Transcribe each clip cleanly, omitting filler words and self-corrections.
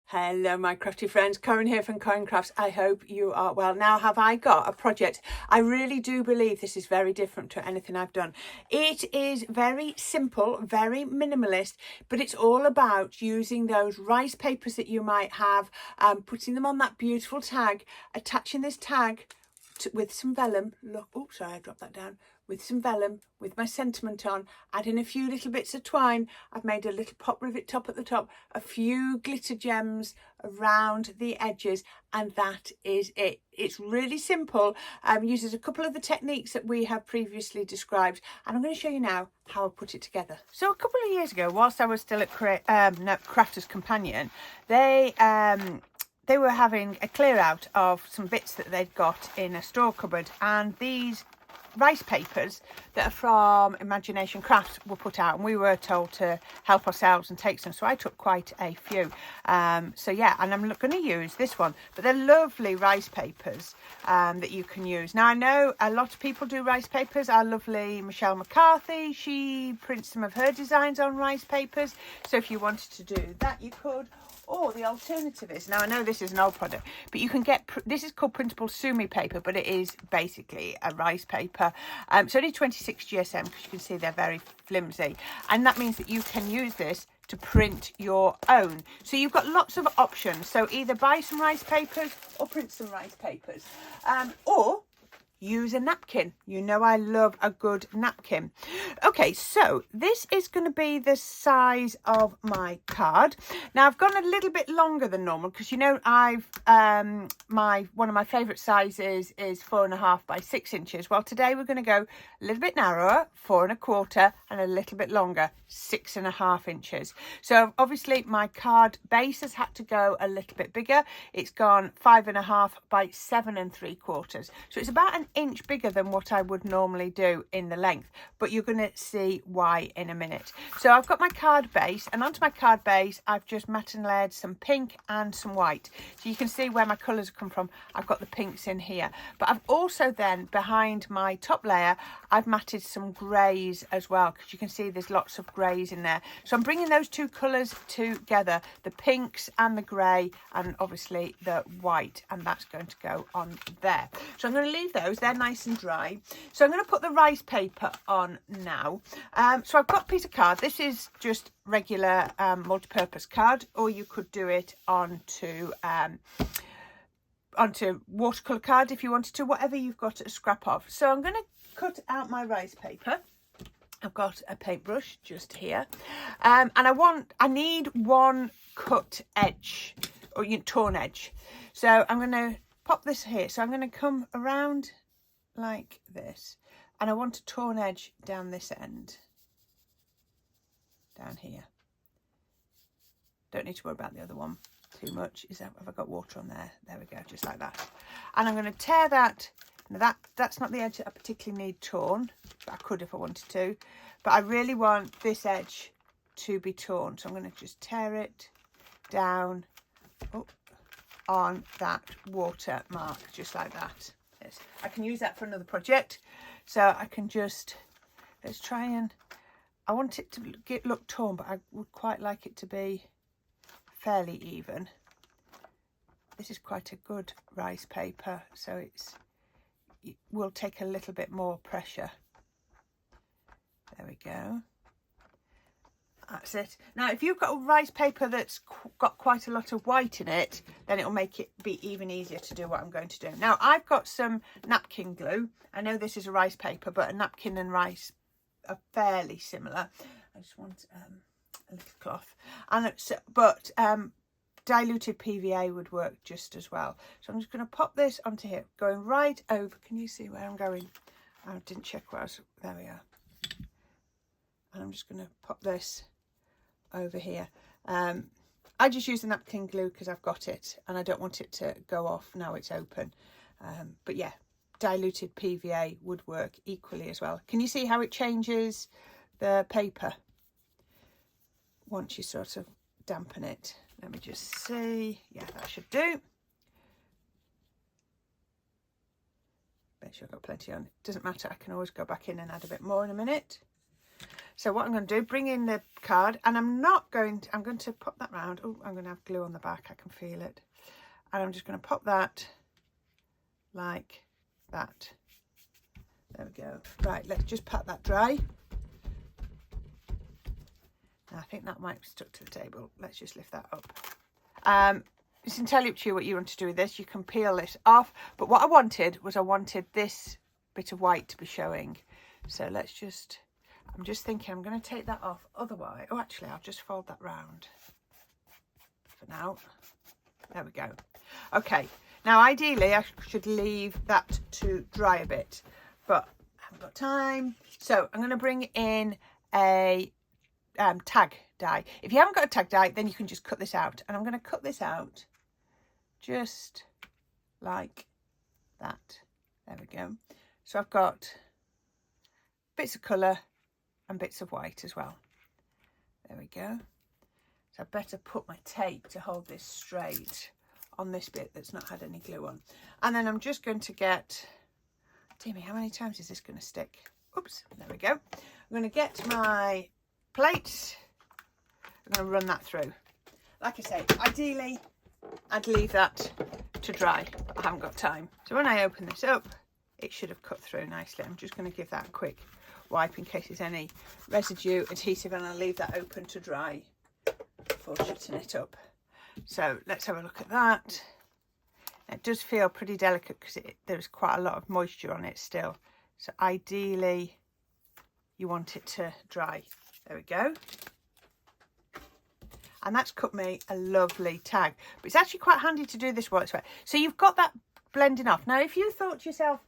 Hello my crafty friends, Corrine here from Corrine Crafts. I hope you are well. Now have I got a project. I really do believe this is very different to anything I've done. It is very simple, very minimalist, but it's all about using those rice papers that you might have, putting them on that beautiful tag, attaching this tag with some vellum. Look, oh sorry, I dropped that down. With some vellum, with my sentiment on, adding a few little bits of twine. I've made a little pop rivet top at the top, a few glitter gems around the edges, and that is it. It's really simple. Uses a couple of the techniques that we have previously described, and I'm going to show you now how I put it together. So a couple of years ago, whilst I was still at Crafter's Companion, they were having a clear out of some bits that they'd got in a store cupboard, and these rice papers that are from Imagination Crafts were put out, and we were told to help ourselves and take some, so I took quite a few. So yeah, and I'm going to use this one, but they're lovely rice papers that you can use. Now I know a lot of people do rice papers. Our lovely Michelle McCarthy, she prints some of her designs on rice papers, so if you wanted to do that you could. Or the alternative is, now I know this is an old product, but you can get, this is called printable sumi paper, but it is basically a rice paper. It's only 26 GSM, because you can see they're very flimsy. And that means that you can use this to print your own. So you've got lots of options. So either buy some rice papers or print some rice papers. Or use a napkin. You know I love a good napkin. Okay, so this is going to be the size of my card. Now I've gone a little bit longer than normal because you know I've one of my favourite sizes is 4.5 by 6 inches. Well, today we're going to go a little bit narrower, 4.25, and a little bit longer, 6.5 inches. So obviously my card base has had to go a little bit bigger. It's gone 5.5 by 7.75. So it's about an inch bigger than what I would normally do in the length, but you're going to see why in a minute. So I've got my card base, and onto my card base I've just matte and layered some pink and some white, so you can see where my colours come from. I've got the pinks in here, but I've also then behind my top layer I've matted some greys as well, because you can see there's lots of greys in there. So I'm bringing those two colours together, the pinks and the grey, and obviously the white, and that's going to go on there. So I'm going to leave those, they're nice and dry. So I'm going to put the rice paper on now. So I've got a piece of card. This is just regular multi-purpose card, or you could do it onto watercolour card if you wanted to, whatever you've got a scrap of. So I'm going to cut out my rice paper. I've got a paintbrush just here, and I need one cut edge, or torn edge. So I'm going to pop this here. So I'm going to come around like this, and I want a torn edge down this end, down here. Don't need to worry about the other one too much. Have I got water on there? There we go, just like that. And I'm going to tear that. Now that's not the edge that I particularly need torn, but I could if I wanted to. But I really want this edge to be torn, so I'm going to just tear it down on that watermark, just like that. Yes, I can use that for another project, so I can just, let's try and, I want it to look torn, but I would quite like it to be fairly even. This is quite a good rice paper, so it will take a little bit more pressure. There we go. That's it. Now, if you've got a rice paper that's got quite a lot of white in it, then it'll make it be even easier to do what I'm going to do. Now, I've got some napkin glue. I know this is a rice paper, but a napkin and rice are fairly similar. I just want a little cloth. But diluted PVA would work just as well. So I'm just going to pop this onto here, going right over. Can you see where I'm going? I didn't check where I was. There we are. And I'm just going to pop this over here. I just use the napkin glue because I've got it and I don't want it to go off now it's open. But yeah, diluted PVA would work equally as well. Can you see how it changes the paper once you sort of dampen it? Let me just see. Yeah, that should do. Make sure I've got plenty on. It doesn't matter, I can always go back in and add a bit more in a minute. So what I'm going to do, bring in the card, and I'm going to pop that round. Oh, I'm going to have glue on the back. I can feel it. And I'm just going to pop that like that. There we go. Right, let's just pat that dry. Now, I think that might be stuck to the table. Let's just lift that up. It's entirely up to you what you want to do with this. You can peel this off, but what I wanted this bit of white to be showing. So let's just, I'm just thinking I'm going to take that off. Otherwise, oh, actually, I'll just fold that round for now. There we go. Okay, now ideally I should leave that to dry a bit, but I haven't got time. So I'm going to bring in a tag die. If you haven't got a tag die, then you can just cut this out, and I'm going to cut this out just like that. There we go. So I've got bits of colour and bits of white as well. There we go. So I better put my tape to hold this straight on this bit that's not had any glue on. And then I'm just going to get, dear me, how many times is this going to stick? Oops, there we go. I'm going to get my plates. I'm going to run that through. Like I say, ideally I'd leave that to dry, but I haven't got time. So when I open this up, it should have cut through nicely. I'm just going to give that a quick wipe in case there's any residue adhesive, and I'll leave that open to dry before shutting it up. So let's have a look at that. It does feel pretty delicate because there's quite a lot of moisture on it still. So ideally you want it to dry. There we go. And that's cut me a lovely tag. But it's actually quite handy to do this while it's wet. So you've got that blending off. Now, if you thought to yourself,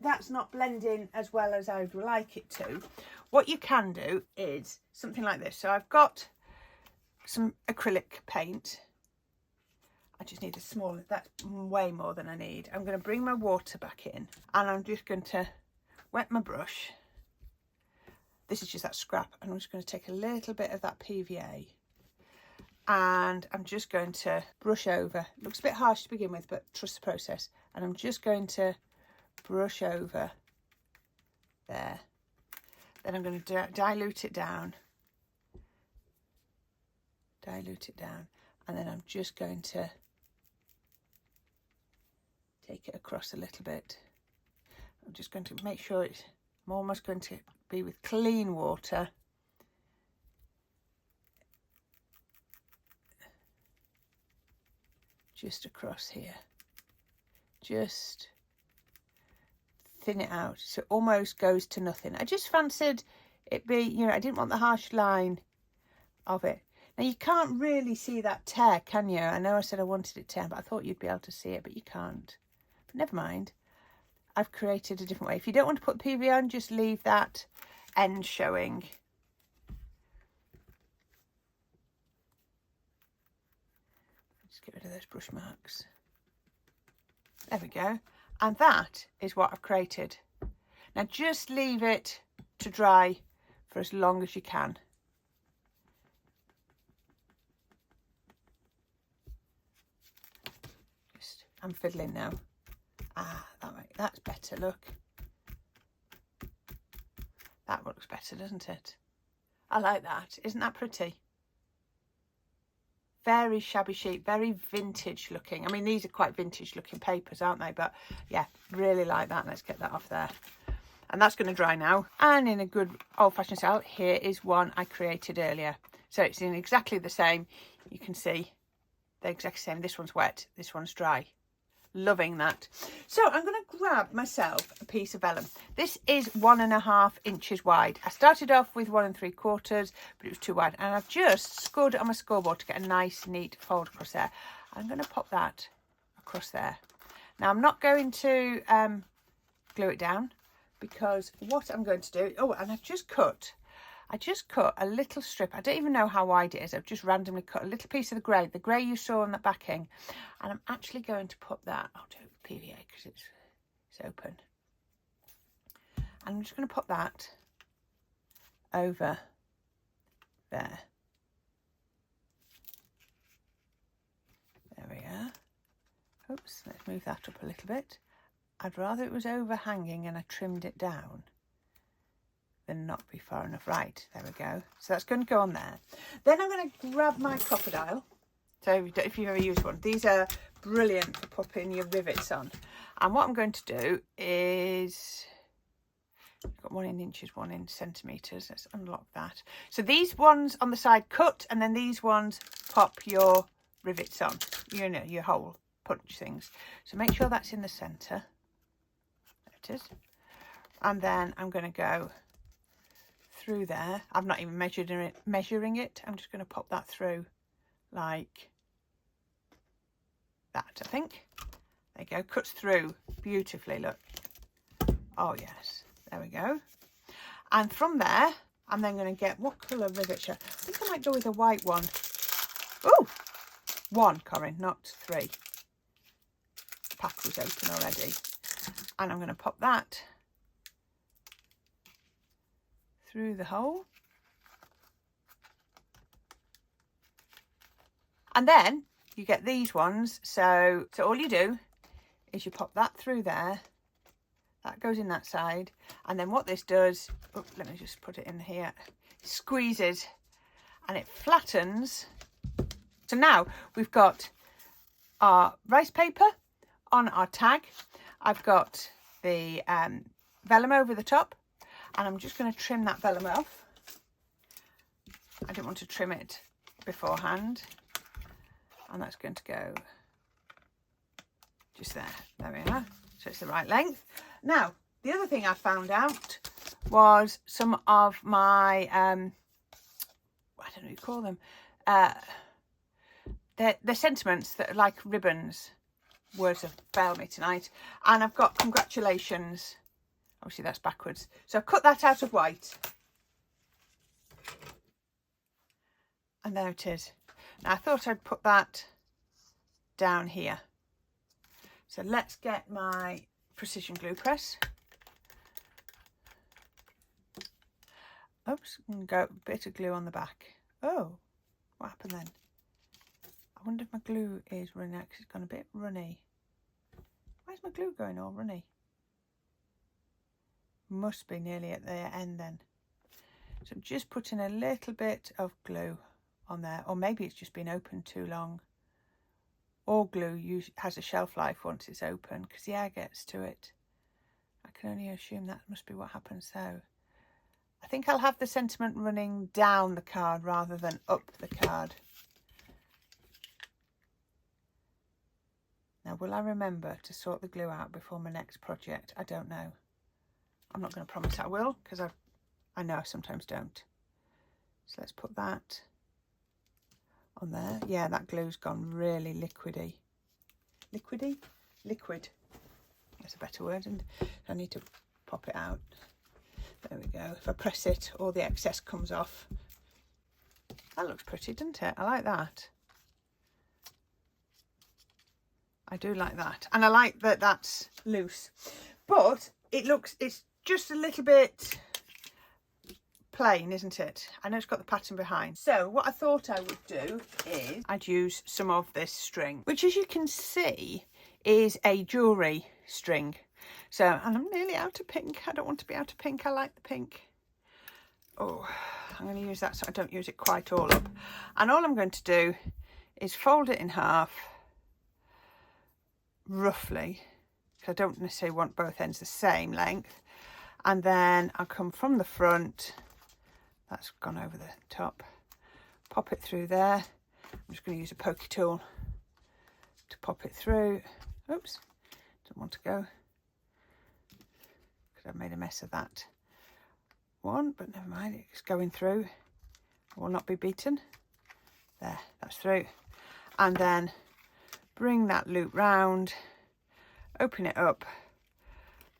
that's not blending as well as I would like it to, what you can do is something like this. So I've got some acrylic paint. I just need a small, that's way more than I need. I'm going to bring my water back in, and I'm just going to wet my brush. This is just that scrap, and I'm just going to take a little bit of that PVA, and I'm just going to brush over. It looks a bit harsh to begin with, but trust the process. And I'm just going to brush over there. Then I'm going to dilute it down, and then I'm just going to take it across a little bit. I'm just going to make sure I'm almost going to be with clean water. Just across here. Just thin it out so it almost goes to nothing. I just fancied it be, you know, I didn't want the harsh line of it. Now you can't really see that tear, can you? I know I said I wanted it tear, but I thought you'd be able to see it, but you can't. But never mind. I've created a different way. If you don't want to put PVA on, just leave that end showing. Just get rid of those brush marks. There we go. And that is what I've created. Now just leave it to dry for as long as you can. I'm fiddling now. That's better, look. That looks better, doesn't it? I like that. Isn't that pretty? Very shabby chic, very vintage looking. I mean, these are quite vintage looking papers, aren't they? But yeah, really like that. Let's get that off there. And that's going to dry now. And in a good old-fashioned style, here is one I created earlier. So it's in exactly the same. You can see they're exactly the same. This one's wet, this one's dry. Loving that. So I'm going to grab myself a piece of vellum. This is 1.5 inches wide. I started off with 1 3/4, but it was too wide, and I've just scored it on my scoreboard to get a nice neat fold across there. I'm going to pop that across there. Now I'm not going to glue it down, because what I'm going to do, oh, and I just cut a little strip. I don't even know how wide it is. I've just randomly cut a little piece of the grey you saw on that backing, and I'm actually going to put that, I'll do it with PVA because it's open, and I'm just going to put that over there. There we are. Oops, let's move that up a little bit. I'd rather it was overhanging and I trimmed it down. then not be far enough. Right, there we go. So that's going to go on there. Then I'm going to grab my crocodile. So if you've ever used one, these are brilliant for popping your rivets on. And what I'm going to do is, I've got 1 in inches, 1 in centimetres. Let's unlock that. So these ones on the side cut, and then these ones pop your rivets on, you know, your hole punch things. So make sure that's in the centre. There it is. And then I'm going to go through there. I'm not even measuring it. I'm just going to pop that through like that, I think. There you go. Cuts through beautifully, look. Oh yes, there we go. And from there, I'm then going to get, what colour rivet shall I think I might go with a white one. Oh, 1, Corrine, not 3. The pack was open already. And I'm going to pop that through the hole. And then you get these ones. So all you do is you pop that through there. That goes in that side. And then what this does, oh, let me just put it in here, squeezes and it flattens. So now we've got our rice paper on our tag. I've got the vellum over the top, and I'm just going to trim that vellum off. I didn't want to trim it beforehand, and that's going to go just there. There we are. So it's the right length. Now, the other thing I found out was some of my, I don't know what you call them, they're sentiments that are like ribbons. Words have failed me tonight. And I've got congratulations. Obviously that's backwards. So I've cut that out of white. And there it is. Now I thought I'd put that down here. So let's get my precision glue press. Oops, and go a bit of glue on the back. Oh, what happened then? I wonder if my glue is running out because it's gone a bit runny. Where's my glue going all runny? Must be nearly at the end then. So I'm just putting a little bit of glue on there, or maybe it's just been open too long. All glue has a shelf life once it's open because the air gets to it. I can only assume that must be what happens. So I think I'll have the sentiment running down the card rather than up the card. Now, will I remember to sort the glue out before my next project? I don't know. I'm not going to promise I will, because I know I sometimes don't. So let's put that on there. Yeah, that glue's gone really liquidy. Liquidy? Liquid. That's a better word. And I need to pop it out. There we go. If I press it, all the excess comes off. That looks pretty, doesn't it? I like that. I do like that. And I like that that's loose. But it's just a little bit plain, isn't it? I know it's got the pattern behind. So what I thought I would do is I'd use some of this string, which as you can see is a jewellery string. So, and I'm nearly out of pink. I don't want to be out of pink. I like the pink. Oh, I'm going to use that so I don't use it quite all up. And all I'm going to do is fold it in half, roughly, because I don't necessarily want both ends the same length. And then I'll come from the front. That's gone over the top. Pop it through there. I'm just going to use a pokey tool to pop it through. Oops, don't want to go, because I've made a mess of that one, but never mind, it's going through. I will not be beaten. There, that's through. And then bring that loop round, open it up,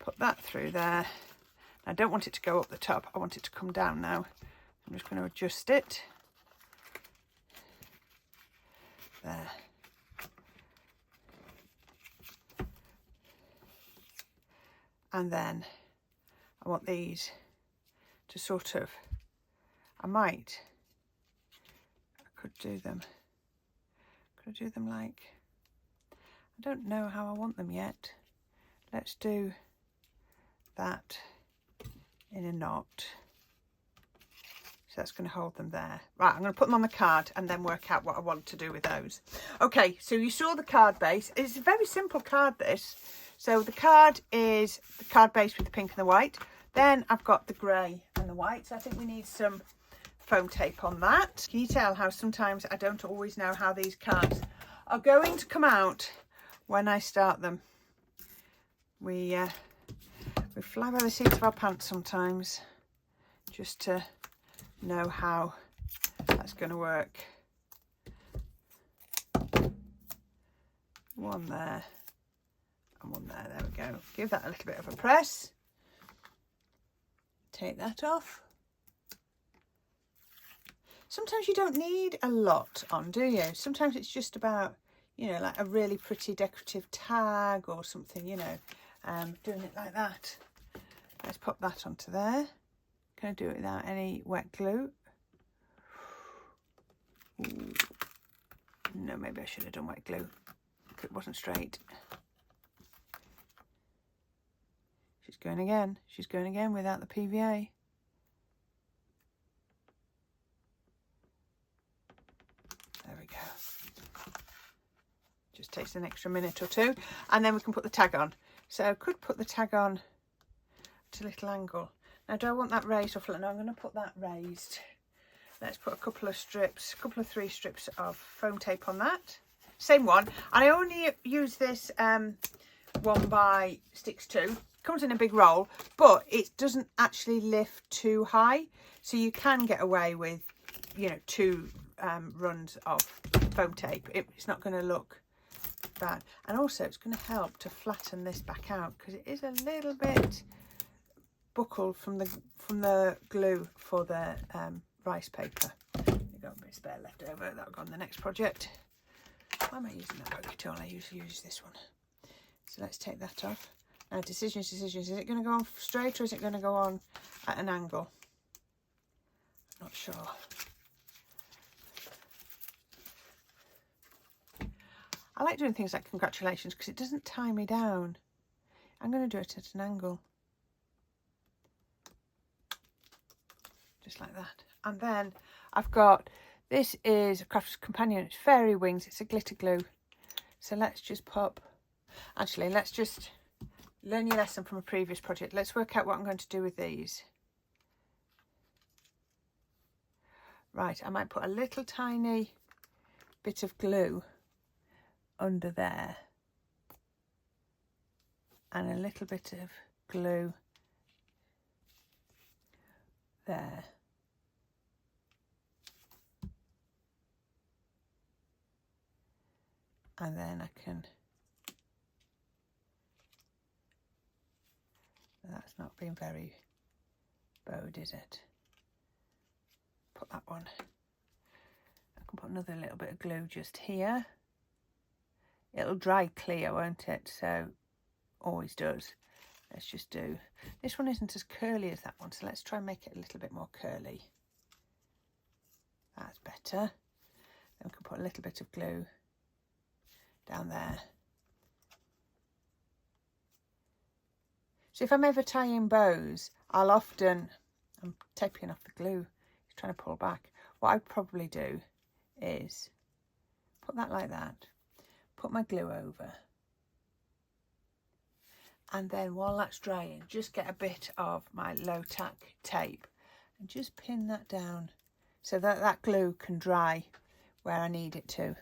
put that through there. I don't want it to go up the top, I want it to come down now. I'm just going to adjust it. There. And then I want these to sort of, I could do them like, I don't know how I want them yet. Let's do that in a knot. that's going to hold them there. Right, I'm going to put them on the card and then work out what I want to do with those. Okay, so you saw the card base. It's a very simple card, this. So the card is the card base with the pink and the white. Then I've got the grey and the white. So I think we need some foam tape on that. Can you tell how sometimes I don't always know how these cards are going to come out when I start them? We fly by the seat of our pants sometimes, just to know how that's going to work. One there and one there. There we go. Give that a little bit of a press. Take that off. Sometimes you don't need a lot on, do you? Sometimes it's just about, you know, like a really pretty decorative tag or something, you know, doing it like that. Let's pop that onto there. Can I do it without any wet glue? Ooh. No, maybe I should have done wet glue. It wasn't straight. She's going again. She's going again without the PVA. There we go. Just takes an extra minute or two, and then we can put the tag on. So I could put the tag on at a little angle. Now, do I want that raised or flat? No, I'm going to put that raised. Let's put a couple of strips, three strips of foam tape on that. Same one. I only use this 1x6.2. Comes in a big roll, but it doesn't actually lift too high. So you can get away with, you know, 2 runs of foam tape. It's not going to look bad. And also it's going to help to flatten this back out because it is a little bit buckled from the glue for the rice paper. I've got a bit spare left over. That'll go on the next project. Why am I using that poker tool? I usually use this one. So let's take that off. Now, decisions. Is it going to go on straight or is it going to go on at an angle? Not sure. I like doing things like congratulations because it doesn't tie me down. I'm going to do it at an angle. Just like that. And then I've got, this is a Crafter's Companion. It's Fairy Wings. It's a glitter glue. So let's just pop, actually, let's just learn your lesson from a previous project. Let's work out what I'm going to do with these. Right, I might put a little tiny bit of glue under there and a little bit of glue there. And then I can, that's not been very bowed, is it? Put that one. I can put another little bit of glue just here. It'll dry clear, won't it? So always does. Let's just do, this one isn't as curly as that one, so let's try and make it a little bit more curly. That's better. Then we can put a little bit of glue down there. So if I'm ever tying bows, I'll often, I'm taping off the glue, it's trying to pull back. What I'd probably do is put that like that, put my glue over, and then while that's drying, just get a bit of my low tack tape and just pin that down so that that glue can dry where I need it to.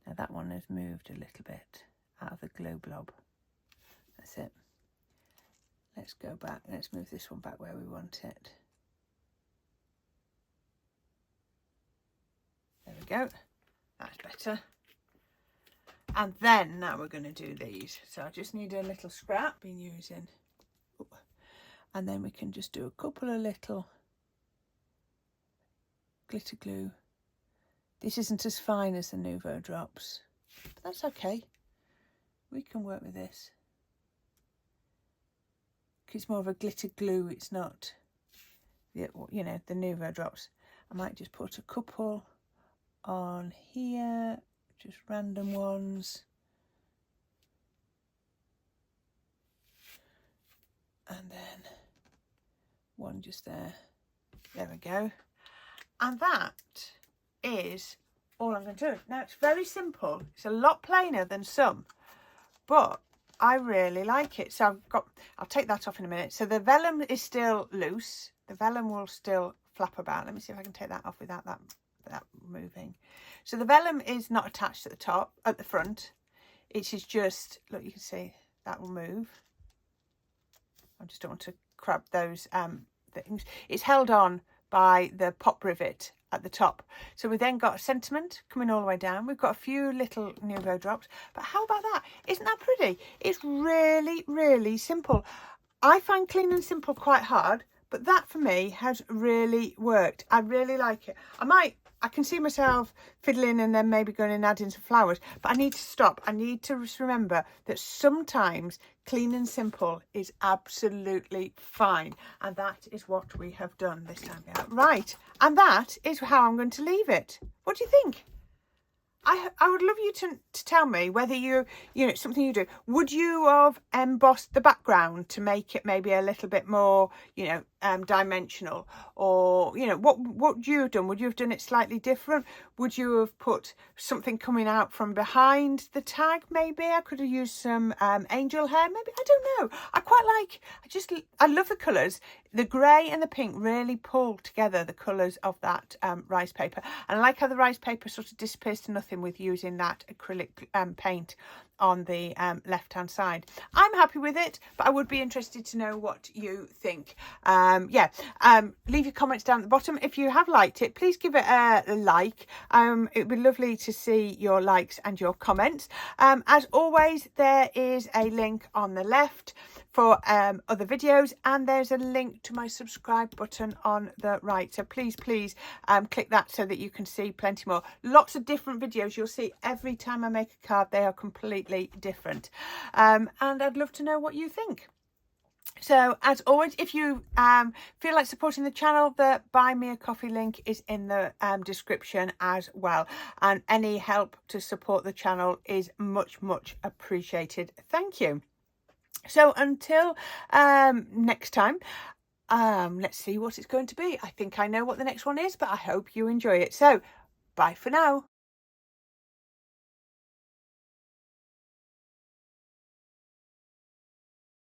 Now that one has moved a little bit out of the glue blob. That's it. Let's go back. Let's move this one back where we want it. There we go. That's better. And then now we're going to do these. So I just need a little scrap been using. Ooh. And then we can just do a couple of little glitter glue. This isn't as fine as the Nouveau drops, but that's okay. We can work with this. It's more of a glitter glue, it's not, you know, the Nouveau drops. I might just put a couple on here, just random ones. And then one just there. There we go. And that is all I'm going to do. Now, it's very simple. It's a lot plainer than some, but I really like it. So I'll take that off in a minute. So the vellum is still loose. The vellum will still flap about. Let me see if I can take that off without that moving. So the vellum is not attached at the top, at the front. It is just, look, you can see that will move. I just don't want to crab those things. It's held on by the pop rivet at the top. So we then got a sentiment coming all the way down. We've got a few little Nouveau drops, but how about that? Isn't that pretty? It's really, really simple. I find clean and simple quite hard, but that for me has really worked. I really like it. I can see myself fiddling and then maybe going and adding some flowers, but I need to stop. I need to just remember that sometimes clean and simple is absolutely fine. And that is what we have done this time. Right. And that is how I'm going to leave it. What do you think? I would love you to tell me whether you know, something you do. Would you have embossed the background to make it maybe a little bit more, you know, dimensional? Or, you know, what would you have done? Would you have done it slightly different? Would you have put something coming out from behind the tag? Maybe I could have used some angel hair. Maybe, I don't know. I love the colours. The grey and the pink really pull together the colours of that rice paper. And I like how the rice paper sort of disappears to nothing with using that acrylic paint on the left-hand side. I'm happy with it, but I would be interested to know what you think. Leave your comments down at the bottom. If you have liked it, please give it a like. It would be lovely to see your likes and your comments. As always, there is a link on the left for other videos, and there's a link to my subscribe button on the right. So please click that so that you can see plenty more. Lots of different videos you'll see every time I make a card. They are completely different, and I'd love to know what you think. So as always, if you feel like supporting the channel, the buy me a coffee link is in the description as well, and any help to support the channel is much appreciated. Thank you. So until next time, let's see what it's going to be. I think I know what the next one is, but I hope you enjoy it. So bye for now.